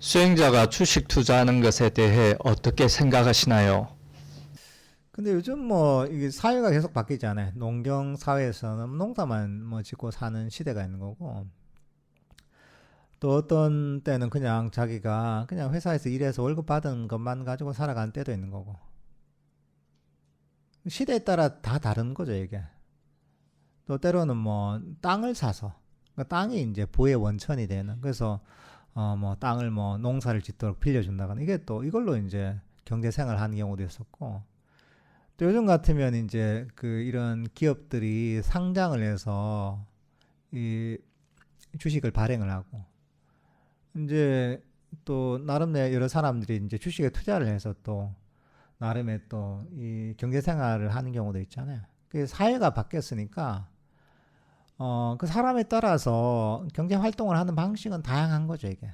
수행자가 주식 투자하는 것에 대해 어떻게 생각하시나요? 근데 요즘 뭐 이게 사회가 계속 바뀌잖아요. 농경 사회에서는 농사만 뭐 짓고 사는 시대가 있는 거고, 또 어떤 때는 그냥 자기가 그냥 회사에서 일해서 월급 받은 것만 가지고 살아가는 때도 있는 거고, 시대에 따라 다 다른 거죠, 이게. 또 때로는 뭐 땅을 사서, 그러니까 땅이 이제 부의 원천이 되는, 그래서 뭐 땅을 뭐 농사를 짓도록 빌려준다거나, 이게 또 이걸로 이제 경제 생활을 하는 경우도 있었고, 또 요즘 같으면 이제 그 이런 기업들이 상장을 해서 이 주식을 발행을 하고, 이제 또 나름의 여러 사람들이 이제 주식에 투자를 해서 또 나름의 또 이 경제 생활을 하는 경우도 있잖아요. 그 사회가 바뀌었으니까 그 사람에 따라서 경제 활동을 하는 방식은 다양한 거죠, 이게.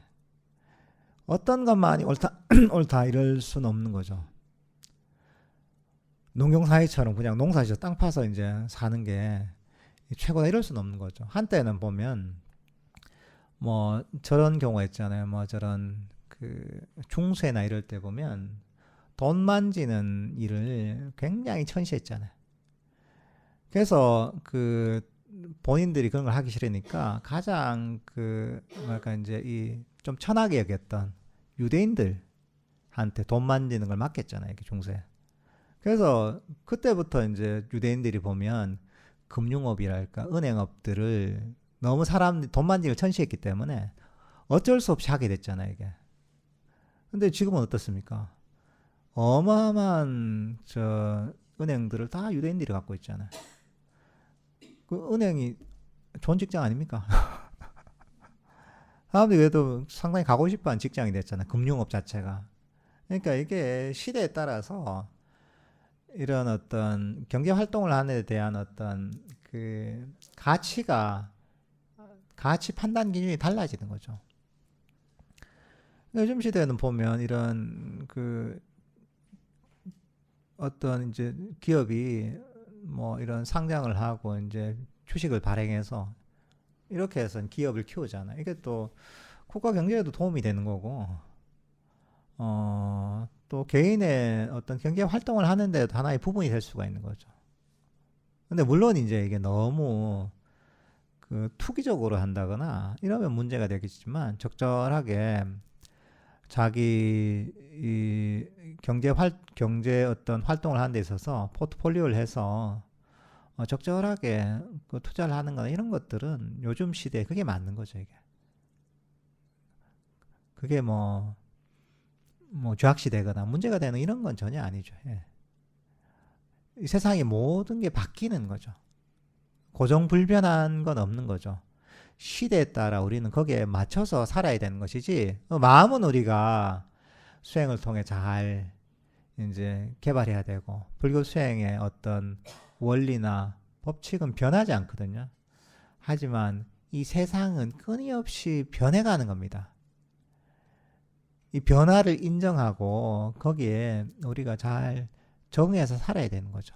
어떤 것만이 옳다 옳다 이럴 수는 없는 거죠. 농경사회처럼 그냥 농사지어 땅 파서 이제 사는 게 최고다 이럴 수는 없는 거죠. 한때는 보면 뭐 저런 경우가 있잖아요. 뭐 저런 그 중세나 이럴 때 보면 돈 만지는 일을 굉장히 천시했잖아요. 그래서 그 본인들이 그런 걸 하기 싫으니까 가장 그 뭐랄까 이제 이 좀 천하게 여겼던 유대인들한테 돈 만지는 걸 막겠잖아요. 이게 중세. 그래서 그때부터 이제 유대인들이 보면 금융업이랄까 은행업들을 너무 사람들이 돈 만지기를 천시했기 때문에 어쩔 수 없이 하게 됐잖아요, 이게. 근데 지금은 어떻습니까? 어마어마한 저 은행들을 다 유대인들이 갖고 있잖아요. 그 은행이 좋은 직장 아닙니까? 사람들이 그래도 상당히 가고 싶어하는 직장이 됐잖아요. 금융업 자체가. 그러니까 이게 시대에 따라서 이런 어떤 경제 활동을 하는 데 대한 어떤 그 가치 판단 기준이 달라지는 거죠. 요즘 시대에는 보면 이런 그 어떤 이제 기업이 뭐 이런 상장을 하고 이제 주식을 발행해서 이렇게 해서 기업을 키우잖아요. 이게 또 국가 경제에도 도움이 되는 거고, 또 개인의 어떤 경제 활동을 하는데도 하나의 부분이 될 수가 있는 거죠. 근데 물론 이제 이게 너무 그 투기적으로 한다거나 이러면 문제가 되겠지만 적절하게 자기 이 경제 어떤 활동을 하는 데 있어서 포트폴리오를 해서 적절하게 그 투자를 하는 거나 이런 것들은 요즘 시대에 그게 맞는 거죠, 이게. 그게 뭐 죄악시되거나 문제가 되는 이런 건 전혀 아니죠. 예. 이 세상의 모든 게 바뀌는 거죠. 고정불변한 건 없는 거죠. 시대에 따라 우리는 거기에 맞춰서 살아야 되는 것이지, 마음은 우리가 수행을 통해 잘 이제 개발해야 되고, 불교 수행의 어떤 원리나 법칙은 변하지 않거든요. 하지만 이 세상은 끊임없이 변해가는 겁니다. 이 변화를 인정하고 거기에 우리가 잘 적응해서 살아야 되는 거죠.